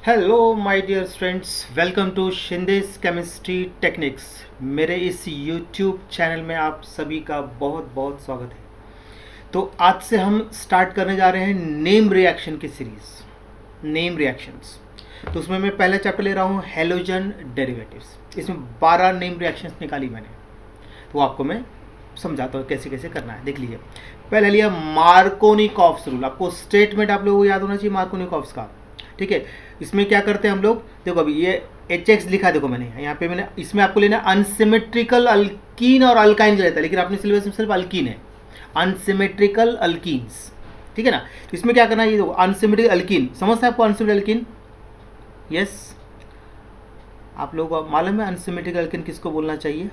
Hello my dear friends, welcome to Shinde's chemistry techniques. मेरे इस YouTube channel में आप सभी का बहुत बहुत स्वागत है। तो आज से हम स्टार्ट करने जा रहे हैं नेम रिएक्शन की सीरीज़, नेम रिएक्शंस। तो उसमें मैं पहला चैप्टर ले रहा हूँ हैलोजन डेरिवेटिव्स। इसमें 12 नेम रिएक्शंस निकाली मैंने, तो आपको मैं समझाता हूँ कैसे कैसे करना है। देख लीजिए, पहले लिया मार्कोनिकॉफ्स रूल। आपको स्टेटमेंट आप लोगों को याद होना चाहिए मार्कोनिकॉफ्स का, ठीक है। इसमें क्या करते हैं हम लोग, देखो अभी ये HX लिखा है, देखो मैंने यहाँ पे मैंने इसमें आपको लेना अनसिमेट्रिकल अल्कीन और अल्काइन रहता है, लेकिन आपने सिलेबस में सिर्फ अल्कीन है, अनसिमेट्रिकल अल्कीन्स, ठीक है ना। तो इसमें क्या करना है, ये देखो अनसिमेट्रिकल अल्कीन, समझता है आपको अनसिमेट्रिकल अल्कीन? यस, आप लोगों को मालूम है अनसिमेट्रिकल अल्कीन किसको बोलना चाहिए?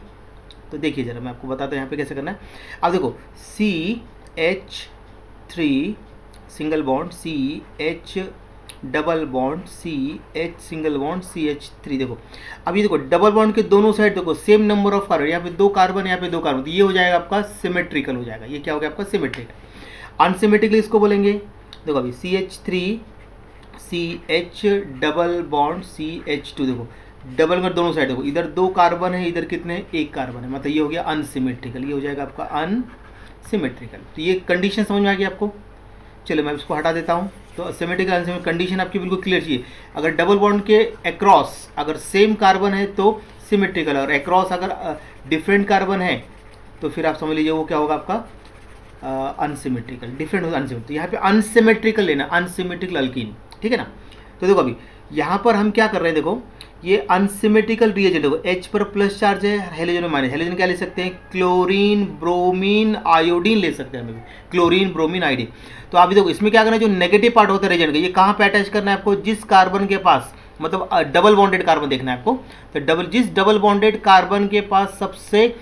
तो देखिए जरा, मैं आपको बताता हूँ यहाँ पे कैसे करना है। अब देखो CH3 single bond, CH double bond, CH single bond, CH3। देखो अब ये देखो डबल बॉन्ड के दोनों साइड देखो सेम नंबर ऑफ कार्बन, यहाँ पे 2 कार्बन, यहाँ पे 2 कार्बन, तो ये हो जाएगा आपका सिमेट्रिकल हो जाएगा। ये क्या हो गया आपका? सिमेट्रिकल। अनसिमेट्रिकल इसको बोलेंगे, देखो अभी CH3 CH double bond CH2, देखो डबल में दोनों साइड देखो, इधर 2 कार्बन है, इधर कितने? 1 कार्बन है, मतलब ये हो गया अनसिमेट्रिकल। ये हो जाएगा आपका अनसिमेट्रिकल। तो ये कंडीशन समझ में आ गई आपको? चलो मैं इसको हटा देता हूँ। तो सिमेट्रिकल अनसिमेट्रिकल कंडीशन आपकी बिल्कुल क्लियर चाहिए। अगर डबल बॉन्ड के अक्रॉस अगर सेम कार्बन है तो सिमेट्रिकल, और अक्रॉस अगर डिफरेंट कार्बन है तो फिर आप समझ लीजिए वो क्या होगा आपका? अनसिमेट्रिकल। डिफरेंट होगा अनसिमेट्रिकल। यहाँ पे अनसिमेट्रिकल लेना, अनसिमेट्रिकल अल्कीन, ठीक है ना। तो देखो अभी यहाँ पर हम क्या कर रहे हैं, देखो ये अनसिमेट्रिकल रिएजेंट, देखो H पर प्लस चार्ज है, हेलोजन में माइनस। हेलोजन क्या ले सकते हैं? क्लोरीन, ब्रोमीन, आयोडीन ले सकते हैं हम, क्लोरीन, ब्रोमीन, आयोडीन। तो अभी देखो इसमें क्या करना है, जो नेगेटिव पार्ट होता है रिएजेंट का, ये कहाँ पे अटैच करना है आपको? जिस कार्बन के पास, मतलब डबल बॉन्डेड कार्बन देखना है आपको, तो जिस डबल बॉन्डेड कार्बन के पास सबसे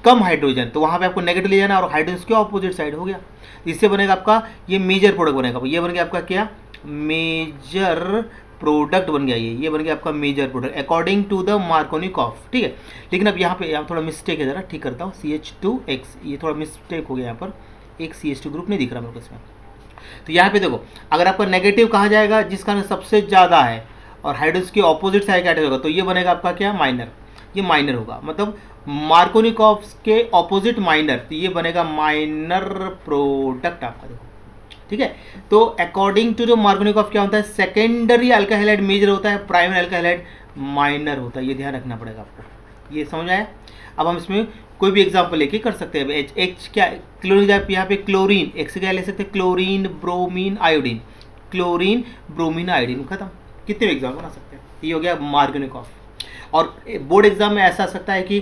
कम हाइड्रोजन, तो वहाँ पे आपको नेगेटिव ले जाना, और हाइड्रोजन के ऑपोजिट साइड हो गया। इससे बनेगा आपका ये मेजर प्रोडक्ट बनेगा। ये बन गया आपका क्या? मेजर प्रोडक्ट बन गया। ये बन गया आपका major product according to the Markovnikov, ठीक है। लेकिन अब यहाँ पे थोड़ा मिस्टेक है, जरा ठीक करता हूँ। CH2X, ये थोड़ा मिस्टेक हो गया, यहाँ पर एक CH2 ग्रुप नहीं दिख रहा मेरे को इसमें। तो यहाँ पे देखो, अगर आपका नेगेटिव कहा जाएगा जिसका सबसे ज़्यादा है और हाइड्रोजन के ऑपोजिट साइड अटैच होगा, तो ये बनेगा आपका क्या? माइनर। ये माइनर होगा, मतलब मार्कोनिकॉफ के ऑपोजिट माइनर, तो ये बनेगा माइनर प्रोडक्ट आपका, देखो, ठीक है। तो अकॉर्डिंग टू जो मार्कोनिकॉफ क्या होता है, सेकेंडरी अल्काइल हैलाइड मेजर होता है, प्राइमरी अल्काइल हैलाइड माइनर होता है। ये ध्यान रखना पड़ेगा आपको। ये समझ आया? अब हम इसमें कोई भी एग्जांपल लेके कर सकते हैं। H क्या क्लोरीन, यहाँ पे क्लोरीन, एक से क्या ले सकते हैं? Chlorine, bromine, iodine, chlorine, bromine, iodine, खत्म। कितने एग्जाम्पल बना सकते हैं? ये हो गया मार्कोनिकॉफ। और बोर्ड एग्जाम में ऐसा आ सकता है कि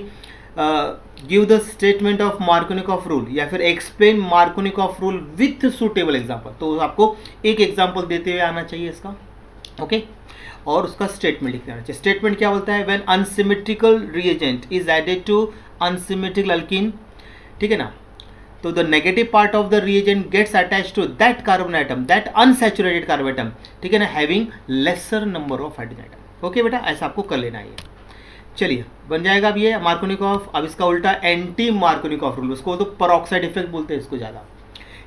give the statement of Markovnikov rule, या फिर explain Markovnikov rule with suitable example. तो आपको एक एग्जाम्पल देते हुए आना चाहिए इसका, ओके। और उसका स्टेटमेंट लिख देना चाहिए। स्टेटमेंट क्या बोलता है? When unsymmetrical reagent is added to unsymmetrical alkene, ठीक है ना, तो the negative part of the reagent gets attach to that carbon atom, that unsaturated carbon atom, ठीक है ना, having lesser number of hydrogen atom. Okay बेटा, ऐसा आपको कर लेना है। चलिए बन जाएगा अब ये मार्कोनिकॉफ। अब इसका उल्टा एंटी मार्कोनिकॉफ रूल, उसको तो परऑक्साइड इफेक्ट बोलते हैं इसको ज़्यादा,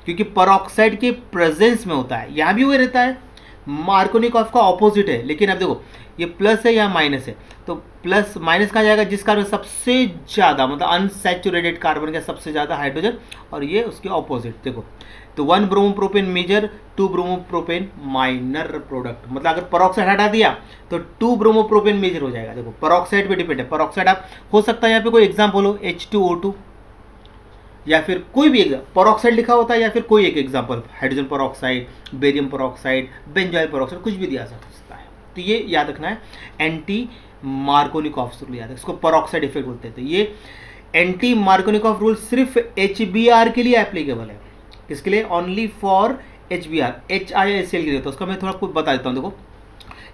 क्योंकि परऑक्साइड के प्रेजेंस में होता है। यहाँ भी वो रहता है, मार्कोनिकॉफ का ऑपोजिट है, लेकिन अब देखो ये प्लस है या माइनस है, तो प्लस माइनस कहाँ जाएगा? जिस कार्बन सबसे ज़्यादा, मतलब अनसैचुरेटेड कार्बन का सबसे ज़्यादा हाइड्रोजन, और ये उसके ऑपोजिट, देखो। तो 1 bromopropane major, 2 bromopropane minor product. मतलब अगर परऑक्साइड हटा दिया तो 2 ब्रोमोप्रोपेन मेजर हो जाएगा। देखो परऑक्साइड पे डिपेंड है। परऑक्साइड आप हो सकता है यहाँ पे कोई एग्जाम्पल हो, H2O2, या फिर कोई भी परऑक्साइड लिखा होता है, या फिर कोई एक example, hydrogen peroxide, barium peroxide, benzoyl peroxide, कुछ भी दिया जा सकता है। तो ये याद रखना है, एंटी मार्कोनिकॉफ रूल याद है, इसको परऑक्साइड इफेक्ट बोलते हैं। तो ये एंटी मार्कोनिकॉफ रूल सिर्फ HBr के लिए एप्लीकेबल है। किसके लिए? ओनली फॉर HBr, HICl के लिए। तो उसका मैं थोड़ा कुछ बता देता हूँ। देखो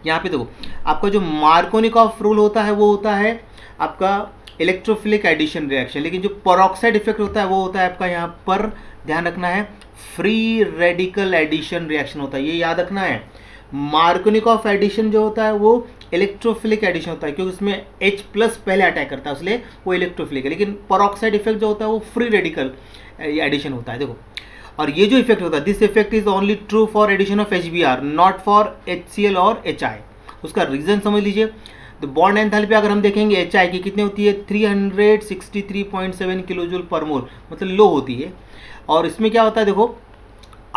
यहाँ पे देखो, आपका जो मार्कोनिकॉफ रूल होता है वो होता है आपका इलेक्ट्रोफिलिक एडिशन रिएक्शन, लेकिन जो परऑक्साइड इफेक्ट होता है वो होता है आपका, यहाँ पर ध्यान रखना है, फ्री रेडिकल एडिशन रिएक्शन होता है। ये याद रखना है। मार्कोनिकॉफ एडिशन जो होता है वो इलेक्ट्रोफिलिक एडिशन होता है, क्योंकि उसमें H प्लस पहले अटैक करता है, इसलिए वो इलेक्ट्रोफिलिक है। लेकिन परऑक्साइड इफेक्ट जो होता है वो फ्री रेडिकल एडिशन होता है। देखो, और ये जो इफेक्ट होता है, this effect is only true for addition of HBr, not for HCl और HI। उसका रीज़न समझ लीजिए। तो बॉन्ड एंथैल्पी अगर हम देखेंगे एच आई की कितनी होती है 363.7 किलो जूल पर मोल, मतलब लो होती है। और इसमें क्या होता है देखो,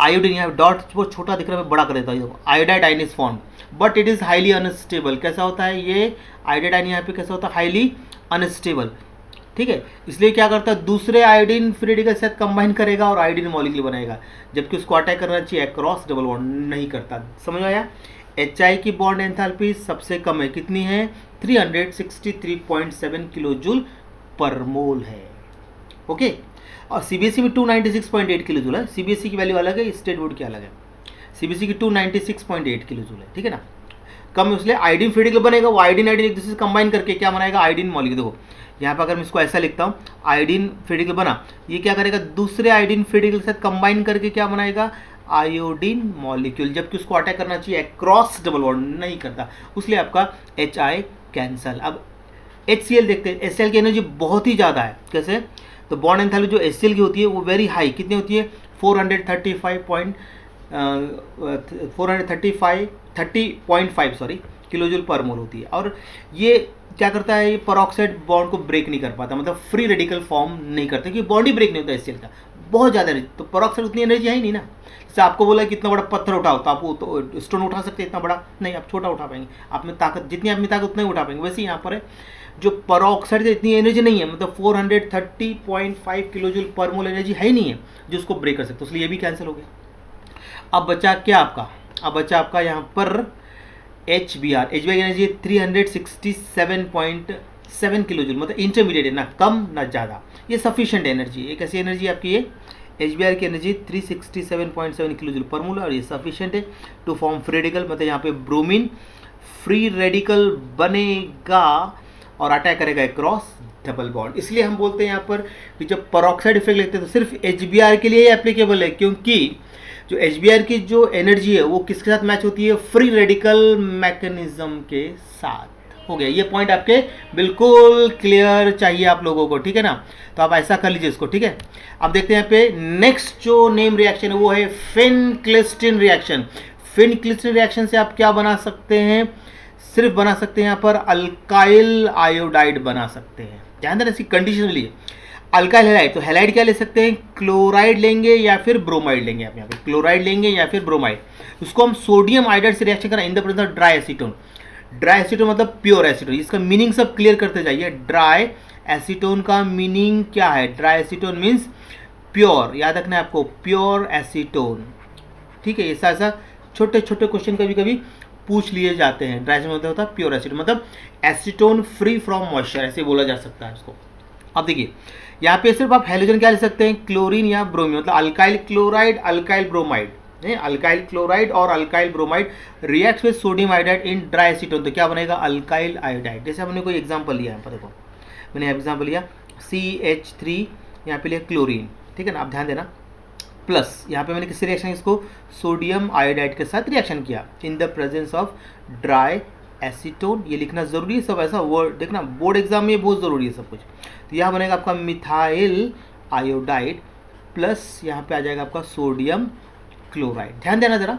आयोडीन, यहाँ डॉट वो छोटा दिख रहा है, बड़ा कर देता है, देखो iodide ion is form but it is highly unstable. कैसा होता है ये आयोडाइड आयन यहाँ पे कैसा होता है, हाईली अनस्टेबल, ठीक है। इसलिए क्या करता है दूसरे आयोडीन फ्री रेडिकल के साथ कंबाइन करेगा और आयोडीन मॉलिक्यूल बनाएगा, जबकि उसको अटैक करना चाहिए अक्रॉस डबल बॉन्ड, नहीं करता। समझ आया। एच आई की बॉन्ड एंथैल्पी सबसे कम है, कितनी है 363.7 किलो जूल पर मोल है। ओके। और सीबीएसई में 296.8 किलो जूल है, सीबीएसई की वैल्यू अलग है, स्टेट बोर्ड की अलग है। सीबीएसई की 296.8 किलो जूल है, ठीक है ना, कम, इसलिए आयोडीन फ्री रेडिकल बनेगा, वो आयोडीन आयोडीन एक दूसरे से कंबाइन करके क्या बनाएगा आयोडीन मॉलिक्यूल। देखो यहाँ पर अगर मैं इसको ऐसा लिखता हूँ, आयोडीन फ्री रेडिकल बना, ये क्या करेगा दूसरे आयोडीन फ्री रेडिकल के साथ कंबाइन करके क्या बनाएगा आयोडीन मॉलिक्यूल, जबकि उसको अटैक करना चाहिए क्रॉस डबल बॉन्ड, नहीं करता, इसलिए आपका एच आई कैंसल। अब HCl देखते हैं, HCl की एनर्जी बहुत ही ज़्यादा है। कैसे, तो बॉन्ड एंथैल्पी जो HCl की होती है वो वेरी हाई, कितनी होती है 30.5 सॉरी किलो जूल पर मोल होती है। और ये क्या करता है, ये परऑक्साइड बॉन्ड को ब्रेक नहीं कर पाता, मतलब फ्री रेडिकल फॉर्म नहीं करता, क्योंकि बॉन्ड ही ब्रेक नहीं होता HCl का, बहुत ज़्यादा एनर्जी। तो परऑक्साइड उतनी एनर्जी है ही नहीं ना। जैसे आपको बोला कि इतना बड़ा पत्थर उठाओ, तो आप तो स्टोन उठा सकते हैं, इतना बड़ा नहीं, आप छोटा उठा पाएंगे, आप में ताकत जितनी आप में ताकत उतना ही उठा पाएंगे। वैसे यहाँ पर है जो परऑक्साइड की इतनी एनर्जी नहीं है, मतलब 430.5 किलो जूल पर मोल एनर्जी है ही नहीं है जो उसको ब्रेक कर सकते, इसलिए ये भी कैंसिल हो गया। अब बचा क्या आपका, अब बचा आपका यहाँ पर HBr की एनर्जी 367.7 किलो जूल, मतलब इंटरमीडिएट है, ना कम ना ज़्यादा, ये सफिशिएंट एनर्जी। एक ऐसी एनर्जी आपकी ये HBr की एनर्जी 367.7 किलो जूल पर मोल, और ये सफिशिएंट है टू फॉर्म फ्री रेडिकल, मतलब यहाँ पे ब्रोमीन फ्री रेडिकल बनेगा और अटैक करेगा क्रॉस डबल बॉन्ड। इसलिए हम बोलते हैं यहाँ पर कि जब परऑक्साइड इफेक्ट लेते हैं तो सिर्फ HBr के लिए एप्लीकेबल है, क्योंकि जो HBr की जो एनर्जी है वो किसके साथ मैच होती है, फ्री रेडिकल मैकेनिज्म के साथ। हो गया, ये पॉइंट आपके बिल्कुल क्लियर चाहिए आप लोगों को, ठीक है ना। तो आप ऐसा कर लीजिए इसको, ठीक है। अब देखते हैं यहाँ पे नेक्स्ट जो नेम रिएक्शन है वो है फिन-क्लिस्टिन रिएक्शन। फिन-क्लिस्टिन रिएक्शन से आप क्या बना सकते हैं, सिर्फ बना सकते हैं यहाँ पर अल्काइल आयोडाइड बना सकते हैं। ध्यान देना, इसकी कंडीशन लिए अल्काइल हैलाइड, तो हैलाइड क्या ले सकते हैं, क्लोराइड लेंगे या फिर ब्रोमाइड लेंगे। आप यहाँ पे क्लोराइड लेंगे या फिर ब्रोमाइड, उसको हम सोडियम आयोडाइड से रिएक्शन करें in the presence of dry acetone. Dry acetone मतलब प्योर एसीटोन, इसका मीनिंग सब क्लियर करते जाइए। ड्राई एसीटोन का मीनिंग क्या है, ड्राई एसीटोन मीन्स प्योर, याद रखना है आपको, प्योर एसीटोन, ठीक है। ऐसा ऐसा छोटे छोटे क्वेश्चन कभी कभी पूछ लिए जाते हैं। ड्राई एसीटोन होता है प्योर एसीटोन, मतलब एसीटोन फ्री फ्रॉम मॉइस्चर, ऐसे बोला जा सकता है इसको। अब देखिए यहाँ पे सिर्फ आप हैलोजन क्या ले सकते हैं, क्लोरीन या ब्रोमीन, मतलब alkyl chloride alkyl bromide, alkyl chloride और alkyl bromide react with sodium iodide in dry acetone, तो क्या बनेगा अल्काइल आयोडाइड। जैसे हमने कोई एग्जांपल लिया यहाँ पर, देखो मैंने एग्जांपल लिया CH3, यहाँ पे लिया क्लोरीन, ठीक है ना। आप ध्यान देना, प्लस यहाँ पे मैंने किससे रिएक्शन, इसको सोडियम आयोडाइड के साथ रिएक्शन किया in the presence of dry acetone. ये लिखना जरूरी है सब, ऐसा वर्ड देखना बोर्ड एग्जाम में बहुत जरूरी है सब कुछ। तो यहाँ बनेगा आपका मिथाइल आयोडाइड प्लस यहाँ पे आ जाएगा आपका सोडियम क्लोराइड। ध्यान देना जरा,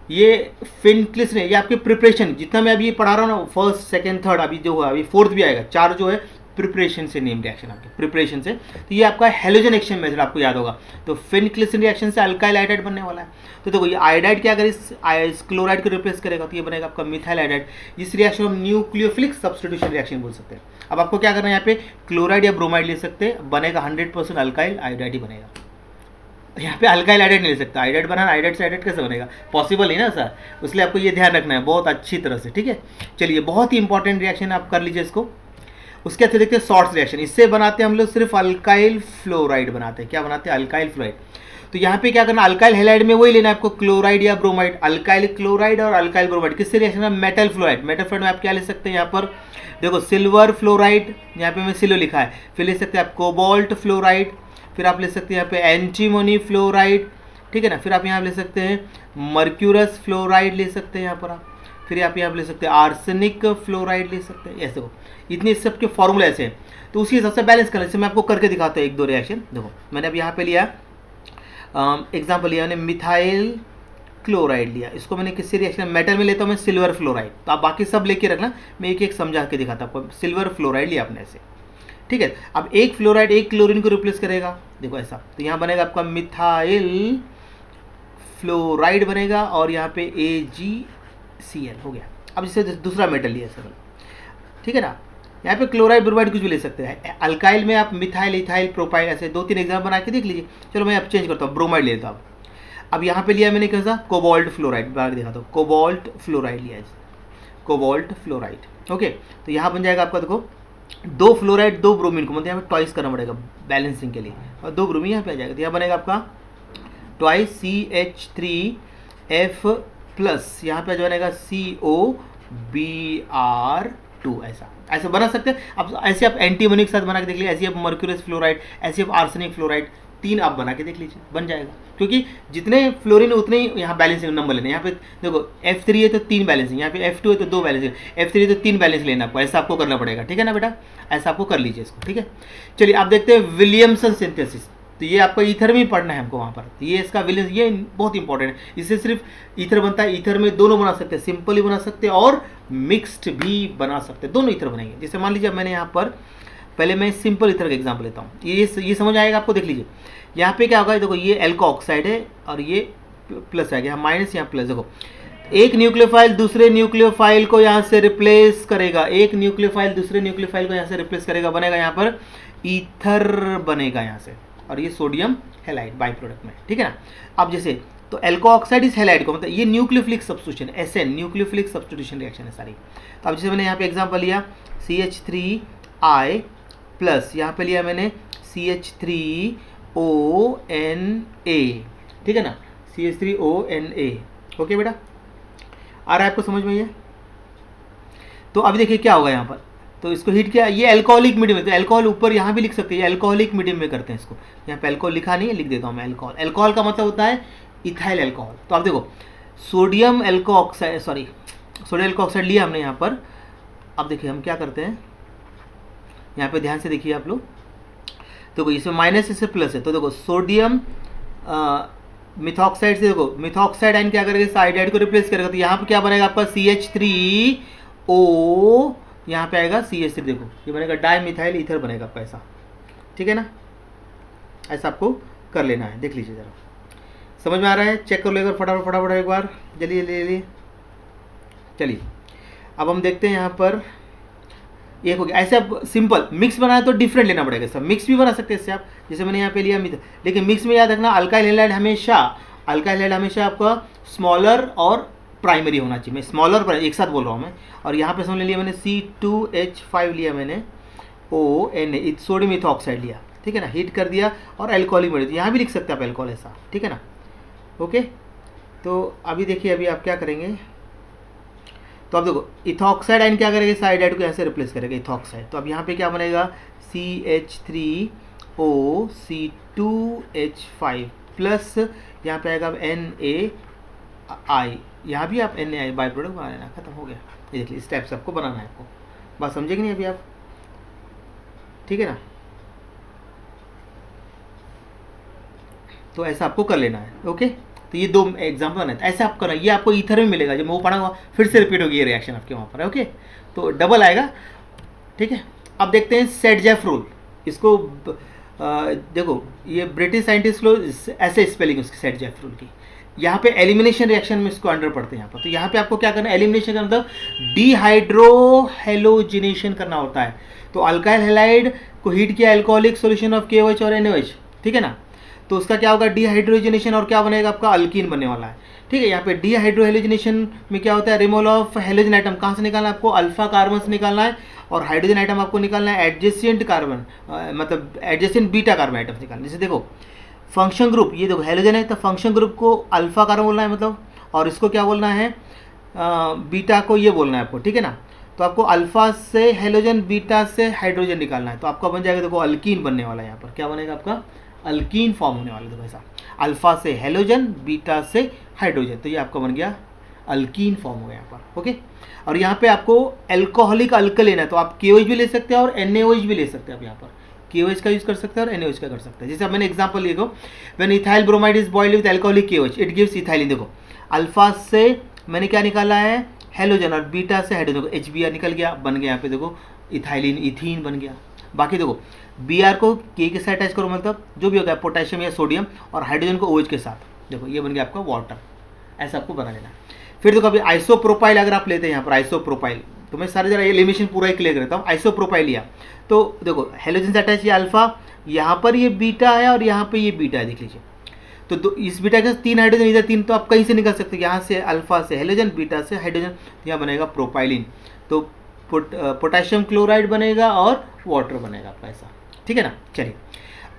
ये फिन-क्लिस्टिन है, ये आपके प्रिपरेशन जितना मैं अभी पढ़ा रहा हूँ ना, फर्स्ट सेकंड थर्ड, अभी जो है अभी फोर्थ भी आएगा, चार जो है प्रिपरेशन से नेम रिएक्शन आपके प्रिपरेशन से। तो ये आपका हेलोजन एक्सचेंज मेथड आपको याद होगा। तो फिन-क्लिस्टिन रिएक्शन से अल्काइल आयोडाइड बनने वाला है। तो देखो ये आयोडाइड क्या अगर इस क्लोराइड को रिप्लेस करेगा तो ये बनेगा आपका मिथाइल आयोडाइड। इस रिएक्शन हम न्यूक्लियोफिलिक सब्स्टिट्यूशन रिएक्शन बोल सकते हैं। अब आपको क्या करना है, यहाँ पे क्लोराइड या ब्रोमाइड ले सकते हैं, बनेगा 100% अल्काइल आयोडाइड ही बनेगा। यहाँ पे अल्काइल आयोडाइड नहीं ले सकता, आयोडाइड बनाना, आयोडाइड से आयोडाइड कैसे बनेगा, पॉसिबल नहीं ना सर, इसलिए आपको ये ध्यान रखना है बहुत अच्छी तरह से, ठीक है। चलिए बहुत ही इंपॉर्टेंट रिएक्शन आप कर लीजिए इसको। उसके बाद देखते हैं शॉर्ट्स रिएक्शन, इससे बनाते हैं हम लोग सिर्फ अल्काइल फ्लोराइड बनाते हैं। क्या बनाते हैं, अल्काइल फ्लोराइड। तो यहाँ पे क्या करना, अल्काइल हैलाइड में वही लेना है आपको, क्लोराइड या ब्रोमाइड, अल्काइल क्लोराइड और अल्काइल ब्रोमाइड। किससे रिएक्शन है, मेटल फ्लोराइड। मेटल फ्लोराइड में आप क्या ले सकते हैं, यहाँ पर देखो सिल्वर फ्लोराइड, यहाँ पे मैं सिल्वर लिखा है, फिर ले सकते हैं आप कोबाल्ट फ्लोराइड, फिर आप ले सकते हैं यहाँ पे एंटीमोनी फ्लोराइड, ठीक है ना। फिर आप यहाँ ले सकते हैं मर्क्यूरस फ्लोराइड ले सकते हैं यहाँ पर आप, फिर आप यहाँ ले सकते हैं आर्सेनिक फ्लोराइड ले सकते हैं। ऐसे हो इतने सबके फॉर्मूले ऐसे हैं, तो उसी हिसाब से बैलेंस करना। जैसे मैं आपको करके दिखाता हूँ एक दो रिएक्शन। देखो मैंने अब यहाँ पे लिया एग्जाम्पल लिया मैंने मिथाइल क्लोराइड लिया, इसको मैंने किसी रिएक्शन मेटल में लेता हूँ मैं सिल्वर फ्लोराइड, तो आप बाकी सब लेके रखना, मैं एक एक समझा के दिखाता हूँ आपको। सिल्वर फ्लोराइड लिया आपने ऐसे, ठीक है। अब एक फ्लोराइड एक क्लोरीन को रिप्लेस करेगा, देखो ऐसा, तो यहाँ बनेगा आपका मिथाइल फ्लोराइड बनेगा और यहाँ पे AgCl हो गया। अब जैसे दूसरा मेटल लिया सर, ठीक है ना, यहाँ पे क्लोराइड ब्रोमाइड कुछ भी ले सकते हैं। अल्काइल में आप मिथाइल इथाइल प्रोपाइल ऐसे 2-3 एग्जाम बना के देख लीजिए। चलो मैं अब चेंज करता हूँ, ब्रोमाइड लेता हूँ। अब यहाँ पे लिया मैंने कैसा, कोबाल्ट फ्लोराइड, बाहर दिखाता हूँ, कोबाल्ट फ्लोराइड लिया है, कोबाल्ट फ्लोराइड, ओके। तो यहाँ बन जाएगा आपका, देखो 2 फ्लोराइड 2 ब्रोमीन को मतलब यहाँ पे ट्वाइस करना पड़ेगा बैलेंसिंग के लिए, और 2 ब्रोमीन यहाँ पे आ जाएगा, तो यहाँ बनेगा आपका ट्वाइस CH3F प्लस, यहाँ पे जो बनेगा COBr2, ऐसा बना सकते हैं। अब ऐसे आप एंटीमोनी के साथ बना के देख लीजिए, ऐसे आप मर्क्यूरियस फ्लोराइड, ऐसे आप आर्सेनिक फ्लोराइड, 3 आप बना के देख लीजिए, बन जाएगा। क्योंकि जितने फ्लोरीन उतने ही यहाँ बैलेंसिंग नंबर लेने, यहाँ पे देखो F3 है तो 3 बैलेंसिंग, यहाँ पे F2 है तो 2 बैलेंसिंग, F3 है तो 3 बैलेंस लेना आपको, ऐसा आपको करना पड़ेगा, ठीक है ना बेटा, ऐसा आपको कर लीजिए इसको, ठीक है। चलिए आप देखते हैं विलियमसन सिंथेसिस, तो ये आपको ईथर में पढ़ना है हमको वहाँ पर, तो ये इसका विलियम, ये बहुत इंपॉर्टेंट है। इससे सिर्फ ईथर बनता है, ईथर में दोनों बना सकते हैं, सिंपल ही बना सकते हैं और मिक्स्ड भी बना सकते हैं, दोनों ईथर बनेंगे। जैसे मान लीजिए मैंने यहाँ पर, पहले मैं सिंपल ईथर का एग्जाम्पल लेता हूँ, ये समझ आएगा आपको, देख लीजिए यहाँ पे क्या होगा, देखो ये एल्को ऑक्साइड है और ये प्लस आ गया, माइनस यहाँ प्लस, देखो एक न्यूक्लियोफाइल दूसरे न्यूक्लियोफाइल को यहाँ से रिप्लेस करेगा, एक न्यूक्लियोफाइल दूसरे न्यूक्लियोफाइल को यहाँ से रिप्लेस करेगा, बनेगा यहाँ पर ईथर बनेगा यहाँ से, और ये सोडियम हैलाइड बाई प्रोडक्ट में, ठीक है ना। अब जैसे तो एल्को ऑक्साइड इस हैलाइड को, मतलब ये nucleophilic substitution, SN nucleophilic substitution reaction है सारी। तो अब जैसे मैंने यहाँ पे एग्जांपल लिया CH3I प्लस, यहाँ पे लिया मैंने CH3ONA, ठीक है ना, CH3ONA, ओके बेटा, आ रहा है आपको समझ में ये। तो अभी देखिए क्या होगा यहाँ पर, तो इसको हीट किया, ये अल्कोहलिक मीडियम है, तो अल्कोहल ऊपर यहाँ भी लिख सकते हैं, ये अल्कोहलिक मीडियम में करते हैं इसको, यहाँ पे अल्कोहल लिखा नहीं है, लिख देता हूँ मैं अल्कोहल। अल्कोहल का मतलब होता है इथाइल अल्कोहल। तो आप देखो सोडियम एल्को ऑक्साइड, सोडियम एल्को ऑक्साइड लिया हमने यहाँ पर। अब देखिए हम क्या करते हैं, यहाँ पे ध्यान से देखिए आप लोग, तो इसमें माइनस इससे प्लस है, तो देखो सोडियम मिथॉक्साइड से, देखो मिथॉक्साइड आयन क्या करेगा, साइडाइड को रिप्लेस करेगा, तो यहाँ पे क्या बनेगा आपका CH3O, यहाँ पे आएगा CH3, देखो ये बनेगा डाई मिथाइल ईथर बनेगा आपका, ऐसा, ठीक है ना, ऐसा आपको कर लेना है। देख लीजिए जरा, समझ में आ रहा है, चेक कर लेकर फटाफट एक बार, जल्दी। चलिए अब हम देखते हैं यहाँ पर, एक हो गया। ऐसे आप सिंपल मिक्स बनाए तो डिफरेंट लेना पड़ेगा, सब मिक्स भी बना सकते हैं इससे आप, जैसे मैंने यहाँ पे लिया लेकिन मिक्स में याद रखना अल्काइल हैलाइड हमेशा आपका स्मॉलर और प्राइमरी होना चाहिए। मैं स्मॉलर पर एक साथ बोल रहा हूँ मैं, और यहाँ पे समझ लिया मैंने C2H5 लिया मैंने, ONA सोडियम इथॉक्साइड लिया, ठीक है ना, हीट कर दिया और अल्कोहलिक मीडियम, यहाँ भी लिख सकते हैं आप अल्कोहल ऐसा, ठीक है ना, ओके। तो अभी देखिए अभी आप क्या करेंगे, तो अब देखो इथॉक्साइड आयन क्या करेगा, साइडाइड को यहाँ से रिप्लेस करेगा इथॉक्साइड, तो अब यहाँ पे क्या बनेगा CH3O C2H5 प्लस, यहाँ पे आएगा अब NaI, यहाँ भी आप NaI बाई प्रोडक्ट बना लेना, खत्म हो गया। ये देखिए इस टाइप से आपको बनाना है, आपको बात समझे कि नहीं अभी आप, ठीक है ना। तो ऐसा आपको कर लेना है, ओके। तो ये 2 एग्जाम्पल बनाए, ऐसे आप करना, ये आपको ईथर में मिलेगा, जब मैं वो पढ़ाऊंगा फिर से रिपीट होगी ये रिएक्शन आपके वहाँ पर, ओके। तो डबल आएगा, ठीक है। अब देखते हैं सेडजेफ रूल, इसको देखो ये ब्रिटिश साइंटिस्ट लोग ऐसे स्पेलिंग उसकी सेडजेफ रूल की, यहाँ पे एलिमिनेशन रिएक्शन में इसको अंडर पढ़ते हैं यहाँ पर। तो यहाँ पे आपको क्या करना है, एलिमिनेशन का मतलब डिहाइड्रोहेलोजिनेशन करना होता है। तो अल्काइल हैलाइड को हीट किया, अल्कोहलिक सॉल्यूशन ऑफ KOH और NaOH, ठीक है ना, तो उसका क्या होगा डिहाइड्रोजनेशन, और क्या बनेगा आपका अल्कीन बनने वाला है, ठीक है। यहाँ पे डिहाइड्रोहेलोजिनेशन में क्या होता है, रिमूवल ऑफ हेलोजन आइटम, कहाँ से निकालना है आपको, अल्फा कार्बन से निकालना है, और हाइड्रोजन आइटम आपको निकालना है एडजेसेंट कार्बन, मतलब एडजेसेंट बीटा कार्बन आइटम निकालना। जैसे देखो फंक्शन ग्रुप, ये देखो हेलोजन है तो फंक्शन ग्रुप को अल्फा कार्बन बोलना है मतलब, और इसको क्या बोलना है बीटा को ये बोलना है आपको, ठीक है ना। तो आपको अल्फा से हेलोजन, बीटा से हाइड्रोजन निकालना है, तो आपका बन जाएगा देखो अल्कीन बनने वाला है, यहाँ पर क्या बनेगा आपका अल्कीन फॉर्म होने वाला है, देखो ऐसा अल्फा से हेलोजन, बीटा से हाइड्रोजन, तो ये आपका बन गया अल्कीन फॉर्म हो गया यहाँ पर, ओके। और यहाँ पे आपको एल्कोहलिक अल्कल लेना है, तो आप KOH भी ले सकते हैं और NaOH भी ले सकते हैं। आप यहाँ पर KOH का यूज़ कर सकते हैं और NaOH का कर सकते हैं। जैसे अब मैंने एग्जांपल लिखो, when ethyl bromide is boiled with alcoholic KOH it gives ethylene. देखो अल्फा से मैंने क्या निकाला है, हेलोजन, और बीटा से हाइड्रोजन को HBr निकल गया, बन गया यहाँ पे देखो इथाइलिन, इथीन बन गया। बाकी देखो Br को के साथ अटैच करो, मतलब जो भी होगा पोटेशियम या सोडियम, और हाइड्रोजन को OH के साथ, देखो ये बन गया आपका वाटर। ऐसा आपको बना लेना। फिर देखो अभी आइसोप्रोपाइल अगर आप लेते हैं यहाँ पर आइसोप्रोपाइल, तो मैं सारे जरा एलिमिनेशन पूरा ही क्लियर करता हूँ। आइसोप्रोपाइल लिया तो देखो हेलोजन से अटैच ये अल्फा, यहाँ पर ये बीटा है और यहाँ पे ये बीटा है, देख लीजिए। तो इस बीटा के 3 हाइड्रोजन, इधर 3, तो आप कहीं से निकल सकते हैं, यहाँ से अल्फा से हेलोजन, बीटा से हाइड्रोजन, यहाँ बनेगा प्रोपाइलिन। तो पोटेशियम क्लोराइड बनेगा और वाटर बनेगा आपका, ऐसा, ठीक है ना। चलिए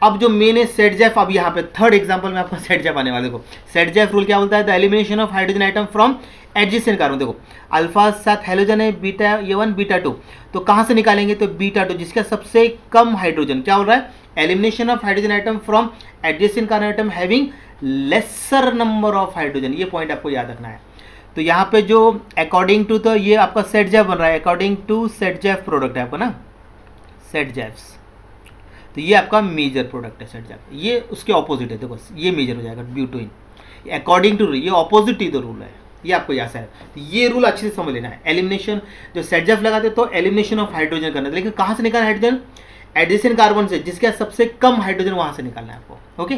अब जो मेन है सेटजेफ, अब यहाँ पे थर्ड एग्जांपल में आपका सेटजेफ आने वाले। देखो सेटजेफ रूल क्या बोलता है, the elimination of hydrogen item from adjacent carbon. देखो अल्फा साथ हेलोजन है, बीटा ये 1 बीटा 2, तो कहाँ से निकालेंगे, तो बीटा 2 जिसका सबसे कम हाइड्रोजन, क्या हो रहा है, elimination of hydrogen item from adjacent carbon atom having lesser number of hydrogen, ये पॉइंट आपको याद रखना है। तो यहाँ पे जो अकॉर्डिंग टू, तो ये आपका सेटजेफ बन रहा है, अकॉर्डिंग टू सेटजेफ प्रोडक्ट है आपका ना, सेटजेफ्स, तो ये आपका मेजर प्रोडक्ट है सेटजेफ, ये उसके ऑपोजिट है, देखो ये मेजर हो जाएगा ब्यूटोइन, अकॉर्डिंग टू, ये ऑपोजिट टू द रूल है, ये आपको याद है। तो ये रूल अच्छे से समझ लेना है। एलिमिनेशन जो सेटजेफ लगाते तो एलिमिनेशन ऑफ हाइड्रोजन करना है, लेकिन कहाँ से निकालना हाइड्रोजन, एडजेसेंट कार्बन से, जिसका सबसे कम हाइड्रोजन वहाँ से निकालना है आपको। ओके,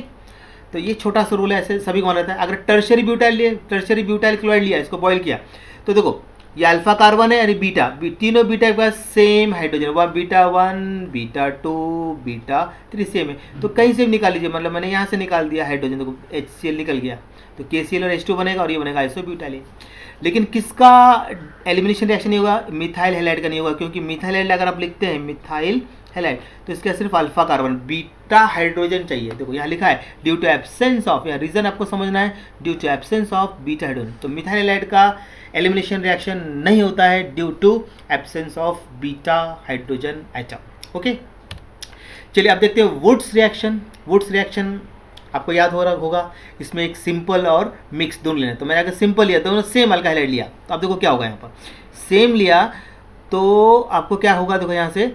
तो ये छोटा सा रूल है, ऐसे सभी को माना रहता है। अगर टर्शियरी ब्यूटाइल लिए, टर्शियरी ब्यूटाइल क्लोराइड लिया, इसको बॉयल किया, तो देखो ये अल्फा कार्बन है यानी बीटा, तीनों बीटा के पास सेम हाइड्रोजन, वह बीटा 1 बीटा 2 बीटा 3 सेम है, तो कहीं से भी निकाल लीजिए, मतलब मैंने यहाँ से निकाल दिया हाइड्रोजन, देखो HCl निकल गया, तो KCl और H2 बनेगा और ये बनेगा आइसोब्यूटाइल। लेकिन किसका एलिमिनेशन रिएक्शन नहीं होगा, मिथाइल हैलाइड का नहीं होगा, क्योंकि मिथाइल हैलाइड अगर आप लिखते हैं मिथाइल हैलाइड, तो इसका सिर्फ अल्फा कार्बन, बीटा हाइड्रोजन चाहिए। देखो यहाँ लिखा है ड्यू टू एब्सेंस ऑफ, या रीजन आपको समझना है, due to absence of beta hydrogen, तो मिथाइल हैलाइड का एलिमिनेशन रिएक्शन नहीं होता है due to absence of beta hydrogen atom. Okay, चलिए अब देखते हैं वुड्स रिएक्शन। वुड्स रिएक्शन आपको याद हो रहा होगा, इसमें एक सिंपल और मिक्स दोनों लेना है, तो मैंने अगर सिंपल लिया, दोनों सेम अल्काइल हाइड्राइड लिया, तो अब देखो क्या होगा, यहाँ पर सेम लिया तो आपको क्या होगा, देखो यहाँ से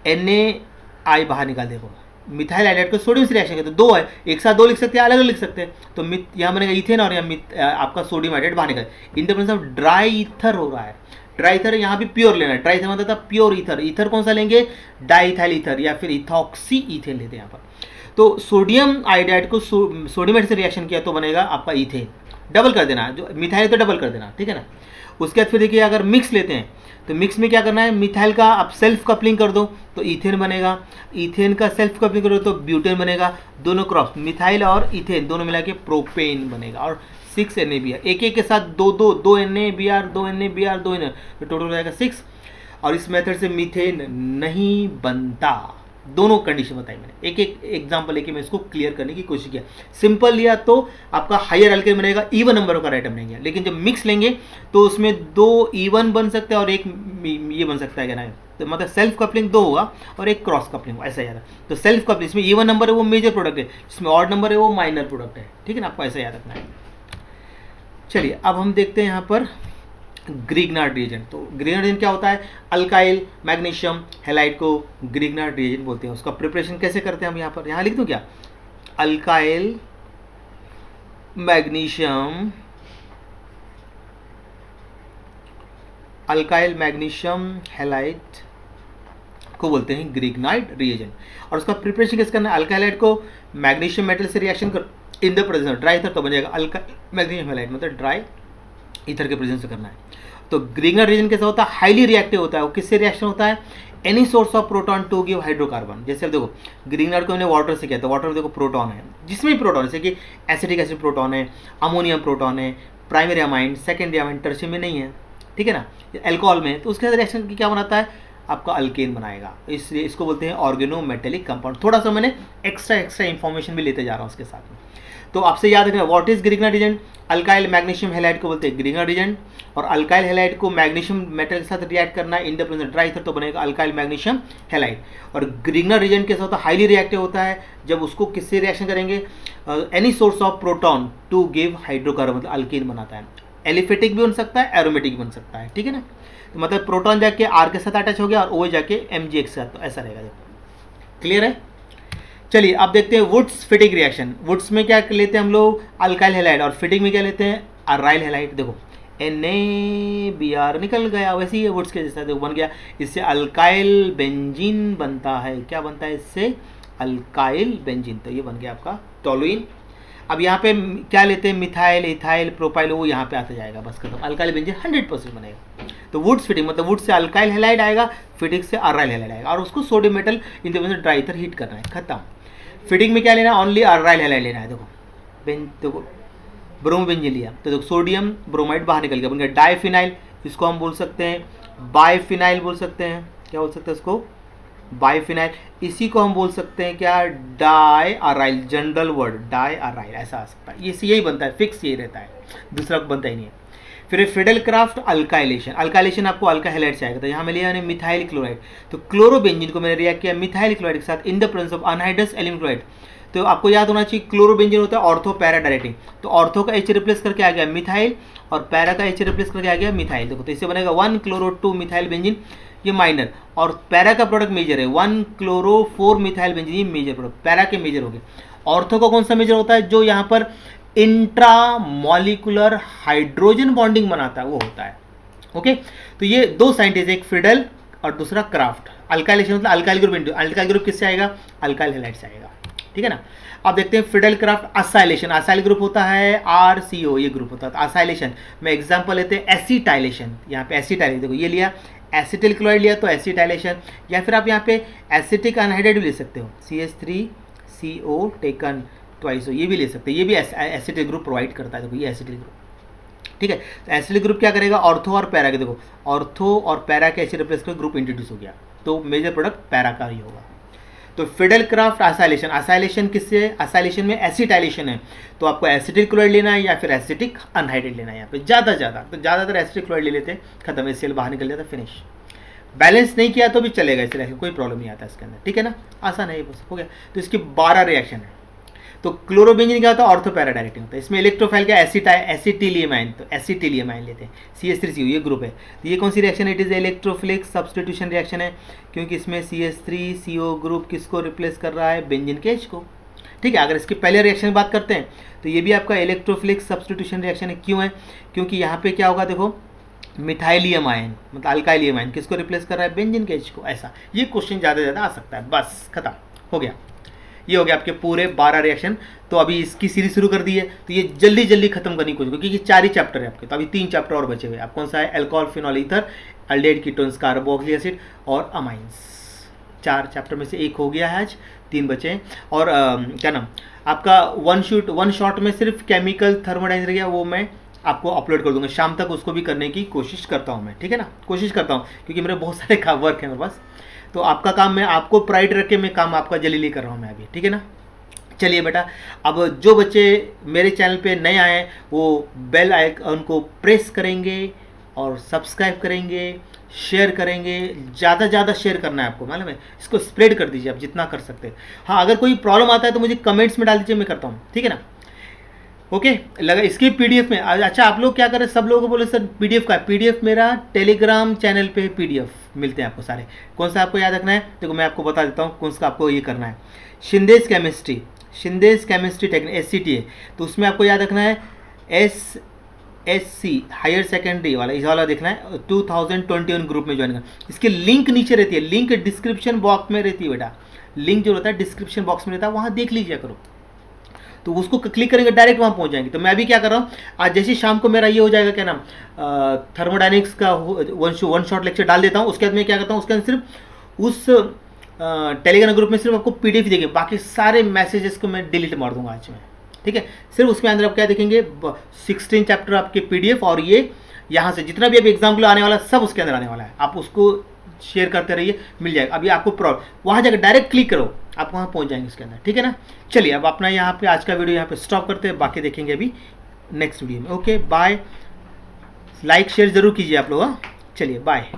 Na बाहर निकाल, देखो मिथाइल हाइड्राइड को सोडियम से रिएक्शन करते हैं, 2 है, एक साथ 2 लिख सकते हैं, अलग अलग लिख सकते हैं, तो यहाँ बनेगा इथेन और यहाँ आपका सोडियम हाइड्राइड बाहर निकल, in the presence of dry ether हो रहा है। ड्राई ईथर यहाँ भी प्योर लेना है, ड्राई ईथर मतलब था प्योर ईथर। ईथर कौन सा लेंगे, डाईथाइल ईथर या फिर इथॉक्सी ईथेन लेते हैं यहाँ पर। तो सोडियम आयोडाइड को सोडियम हाइड्राइड से रिएक्शन किया तो बनेगा आपका ईथेन, डबल कर देना, जो मिथाइल तो डबल कर देना, ठीक है ना। उसके बाद फिर देखिए अगर मिक्स लेते हैं, तो मिक्स में क्या करना है, मिथाइल का आप सेल्फ कपलिंग कर दो तो ईथेन बनेगा, ईथेन का सेल्फ कपलिंग करो तो ब्यूटेन बनेगा, दोनों क्रॉस मिथाइल और ईथेन दोनों मिला के प्रोपेन बनेगा, और 6 NaBr, एक एक के साथ 2 NaBr 2 NaBr 2 Na, तो टोटल हो जाएगा 6। और इस मेथड से मीथेन नहीं बनता, दोनों कंडीशन बताई मैंने, एक एक एग्जांपल लेके मैं इसको क्लियर करने की कोशिश किया। सिंपल लिया तो आपका हायर अल्केन बनेगा, इवन नंबर का आइटम नहीं है, लेकिन जब मिक्स लेंगे तो उसमें 2 इवन बन सकते हैं और एक ये बन सकता है, क्या ना है, तो मतलब सेल्फ कपलिंग 2 होगा और एक क्रॉस कपलिंग होगा, ऐसा याद है। तो सेल्फ कपलिंग इसमें इवन नंबर है वो मेजर प्रोडक्ट है, जिसमें ऑड नंबर है वो माइनर प्रोडक्ट है, ठीक है ना, आपको ऐसा याद रखना है। चलिए अब हम देखते हैं यहाँ पर ग्रिग्नार्ड रिएजेंट। तो ग्रिग्नार्ड रिएजेंट क्या होता है, अल्काइल मैग्नीशियम हैलाइड को ग्रिग्नार्ड रिएजेंट बोलते हैं। उसका प्रिपरेशन कैसे करते हैं हम यहाँ पर, यहाँ लिख दूँ क्या, अल्काइल मैग्नीशियम हैलाइड को बोलते हैं ग्रिग्नार्ड रिएजेंट। और उसका प्रिपरेशन कैसे करना है, अल्काइल हैलाइड को मैग्नीशियम मेटल से रिएक्शन कर in the presence dry ether, तो बनेगा अल्काइल मैग्नीशियम हैलाइड, मतलब ड्राई ईथर के प्रेजेंस से करना है। तो ग्रिग्नार्ड रिएजेंट कैसा होता है, हाईली रिएक्टिव होता है। वो किससे रिएक्शन होता है, any source of proton to give hydrocarbon. जैसे देखो ग्रिग्नार्ड को मैंने वाटर से किया, तो वाटर में देखो प्रोटॉन है, जिसमें भी प्रोटॉन, जैसे कि एसिटिक एसिड प्रोटॉन है, अमोनियम प्रोटॉन है, प्राइमरी अमाइन, सेकेंडरी अमाइन, टर्शियम में नहीं है, ठीक है ना, अल्कोहल में, तो उसके साथ रिएक्शन की क्या बनाता है, आपका अल्केन बनाएगा। इसलिए इसको बोलते हैं ऑर्गेनोमेटेलिक कंपाउंड। थोड़ा सा मैंने एक्स्ट्रा इन्फॉर्मेशन भी लेते जा रहा हूँ उसके साथ में। तो आपसे याद रखना, what is Grignard reagent, alkyl magnesium halide को बोलते हैं ग्रिग्नार्ड रिएजेंट, और अल्काइल हैलाइड को मैग्नीशियम मेटल के साथ रिएक्ट करना है in the presence dry ether, तो बनेगा अल्काइल मैग्नीशियम हैलाइड। और ग्रिग्नार्ड रिएजेंट कैसा होता है, हाईली रिएक्टिव होता है, जब उसको किससे रिएक्शन करेंगे, any source of proton to give hydrocarbon, मतलब अल्केन बनाता है। एलिफेटिक भी बन सकता है, एरोमेटिक भी बन सकता है, ठीक है ना। तो मतलब प्रोटॉन जाके आर के साथ अटैच हो गया और ओ जाके MgX के साथ, तो ऐसा रहेगा, क्लियर है। चलिए अब देखते हैं वुड्स फिटिंग रिएक्शन। वुड्स में क्या लेते हैं हम लोग, अल्काइल हैलाइड, और फिटिंग में क्या लेते हैं, अराइल हैलाइड, देखो NaBr निकल गया, वैसे ही वुड्स के जैसा देखो बन गया। इससे अल्काइल बेंजीन बनता है, क्या बनता है इससे? Alkyl benzene. तो ये बन गया आपका टोलुइन। अब यहाँ पे क्या लेते हैं? मिथाइल, इथाइल, प्रोपाइल, वो यहाँ पे आता जाएगा, बस खत्म। अल्काइल बेंजीन 100% बनेगा। तो वुड्स फिटिंग मतलब वुड से अल्काइल हैलाइड आएगा, फिटिंग से अराइल हैलाइड आएगा, और उसको सोडियम मेटल इन दोनों से ड्राई ईथर हीट करना है, खत्म। फिटिंग में क्या लेना है? ओनली अराइल हैलाइड लेना है। देखो ब्रोमोबेंजीन लिया तो देखो सोडियम ब्रोमाइड बाहर निकल गया, बन गया डाइफिनाइल। इसको हम बोल सकते हैं बाइफिनाइल, बोल सकते हैं, क्या बोल सकते हैं इसको? बाइफिनाइल। इसी को हम बोल सकते हैं क्या? Di aryl, general word di aryl ऐसा आ सकता है। यही बनता है, फिक्स यही रहता है, दूसरा बनता ही नहीं है। फिर फिडेलक्राफ्ट अल्काइलेशन, अल्काइलेशन आपको अल्का हैलाइड से आएगा। तो यहाँ मैं लिया मैंने मिथाइल क्लोराइड, तो क्लोरोबेंजीन को मैंने रिएक्ट किया मिथाइल क्लोराइड के साथ in the presence of anhydrous aluminium chloride. तो आपको याद होना चाहिए क्लोरोबेंजीन होता है ऑर्थो पैरा डायरेक्टिंग, तो ऑर्थो का H रिप्लेस करके आ गया मिथाइल और पैरा का H रिप्लेस करके आ गया मिथाइल। देखो तो इससे बनेगा 1 क्लोरो 2 मिथाइल बेंजीन, ये माइनर, और पैरा का प्रोडक्ट मेजर है 1 क्लोरो 4 मिथाइल बेंजीन, ये मेजर प्रोडक्ट पैरा के मेजर हो गए। ऑर्थो का कौन सा मेजर होता है? जो यहाँ पर इंट्रामॉलिकुलर हाइड्रोजन बॉन्डिंग बनाता है वो होता है। ओके, तो ये दो साइंटिस्ट, एक फ्रिडल और दूसरा क्राफ्ट। अल्काइलेशन मतलब अल्काइल ग्रुप, अल्काइल ग्रुप किससे आएगा? अल्काइल हैलाइड से आएगा, ठीक है ना। अब देखते हैं Friedel Crafts acylation, acyl group होता है RCO, ये ग्रुप होता है। तो असाइलेशन में एग्जांपल लेते हैं एसिटाइलेशन, यहाँ पे एसिटाइलेशन देखो ये लिया एसिटिल क्लोराइड लिया तो एसिटाइलेशन, या फिर आप यहाँ पे एसिटिक अनहाइड्राइड भी ले सकते हो, CH3CO टेकन ट्वाइस, ये भी ले सकते हैं, ये भी एसिटिल ग्रुप प्रोवाइड करता है। देखो ये एसिटिल ग्रुप, ठीक है। तो एसिटिल ग्रुप क्या करेगा? ऑर्थो और पैरा के, देखो ऑर्थो और पैरा के एसिड रिप्लेस कर ग्रुप इंट्रोड्यूस हो गया, तो मेजर प्रोडक्ट पैरा का ही होगा। तो फिडेलक्राफ्ट असाइलेशन, असाइलेशन किससे? असाइलेशन में एसिटाइलेशन है, तो आपको एसिटिक क्लोराइड लेना है या फिर एसिटिक अनहाइड्रेट लेना है। यहाँ पे ज़्यादातर एसिटिक क्लोराइड ले लेते हैं, खत्म, HCl बाहर निकल जाता है, फिनिश। बैलेंस नहीं किया तो भी चलेगा इस रिएक्शन, कोई प्रॉब्लम नहीं आता इसके अंदर, ठीक है ना, आसान है, बस हो गया। तो इसकी 12 रिएक्शन है। तो क्लोरोबेंजीन क्या होता है? ऑर्थो पैरा डायरेक्टिंग होता है। इसमें इलेक्ट्रोफाइल क्या? एसिटिलियमाइन, तो एसिटिलियमाइन लेते हैं, CH3CO ये ग्रुप है। तो ये कौन सी रिएक्शन है? It is electrophilic substitution reaction है, क्योंकि इसमें CH3CO ग्रुप किसको रिप्लेस कर रहा है? बेंजीन के H को, ठीक है। अगर इसकी पहले रिएक्शन की बात करते हैं तो ये भी आपका इलेक्ट्रोफिलिक सब्स्टिट्यूशन रिएक्शन है। क्यों है? क्योंकि यहाँ पे क्या होगा? देखो मिथाइलियम आयन मतलब अल्काइलियम आयन किसको रिप्लेस कर रहा है? बेंजीन के H को, ऐसा। ये क्वेश्चन ज़्यादा से ज़्यादा आ सकता है, बस खत्म हो गया। ये हो गया आपके पूरे 12 रिएक्शन। तो अभी इसकी सीरीज शुरू कर दी है, तो ये जल्दी जल्दी खत्म करनी कोशिश, क्योंकि 4 ही चैप्टर है आपके, तो अभी 3 चैप्टर और बचे हुए। आप कौन सा है? Alcohol, phenol, ether, aldehyde, ketones, carboxylic acid और अमाइंस। 4 चैप्टर में से एक हो गया है, आज 3 बचे हैं। और क्या नाम आपका वन शॉट में सिर्फ केमिकल थर्मोडाइनमिक्स रह गया, वो मैं आपको अपलोड कर दूंगा शाम तक, उसको भी करने की कोशिश करता हूँ मैं, ठीक है ना, कोशिश करता हूँ, क्योंकि मेरे बहुत सारे वर्क है मेरे पास। तो आपका काम मैं आपको प्राइड रख के मैं काम आपका जल्दी कर रहा हूँ मैं अभी, ठीक है ना। चलिए बेटा, अब जो बच्चे मेरे चैनल पे नए आए हैं वो बेल आइकन को प्रेस करेंगे और सब्सक्राइब करेंगे, शेयर करेंगे, ज़्यादा ज़्यादा शेयर करना है आपको, मालूम है, इसको स्प्रेड कर दीजिए आप जितना कर सकते हैं। हाँ, अगर कोई प्रॉब्लम आता है तो मुझे कमेंट्स में डाल दीजिए, मैं करता हूँ, ठीक है ना। ओके लगा इसकी PDF में। अच्छा, आप लोग क्या करें, सब लोगों को बोले सर PDF का, PDF मेरा टेलीग्राम चैनल पे PDF मिलते हैं आपको सारे। कौन सा आपको याद रखना है? देखो मैं आपको बता देता हूँ कौन सा आपको ये करना है। शिंदेज केमिस्ट्री टेक्निक SCT है, तो उसमें आपको याद रखना है SSC हायर सेकेंडरी वाला, इस वाला देखना है, 2021 ग्रुप में ज्वाइन करना। इसकी लिंक नीचे रहती है, लिंक डिस्क्रिप्शन बॉक्स में रहती है बेटा, लिंक जो रहता है डिस्क्रिप्शन बॉक्स में रहता है, वहाँ देख लीजिए करो, तो उसको क्लिक करेंगे डायरेक्ट वहाँ पहुँच जाएंगे। तो मैं अभी क्या कर रहा हूँ, आज जैसे शाम को मेरा ये हो जाएगा, क्या नाम, थर्मोडायनेमिक्स का वन शॉट लेक्चर डाल देता हूँ। उसके बाद मैं क्या करता हूँ, उसके अंदर सिर्फ उस टेलीग्राम ग्रुप में सिर्फ आपको PDF देंगे, बाकी सारे मैसेजेस को मैं डिलीट मार दूंगा आज में, ठीक है। सिर्फ उसमें अंदर आप क्या देखेंगे, 16 चैप्टर आपके PDF, और ये यहाँ से जितना भी अभी एग्जाम के लिए आने वाला सब उसके अंदर आने वाला है। आप उसको शेयर करते रहिए, मिल जाएगा। अभी आपको प्रॉब्लम वहाँ जाकर डायरेक्ट क्लिक करो, आप वहाँ पहुँच जाएंगे उसके अंदर, ठीक है ना। चलिए अब अपना यहाँ पे आज का वीडियो यहाँ पे स्टॉप करते हैं, बाकी देखेंगे अभी नेक्स्ट वीडियो में। ओके बाय, लाइक शेयर जरूर कीजिए आप लोग, हाँ चलिए बाय।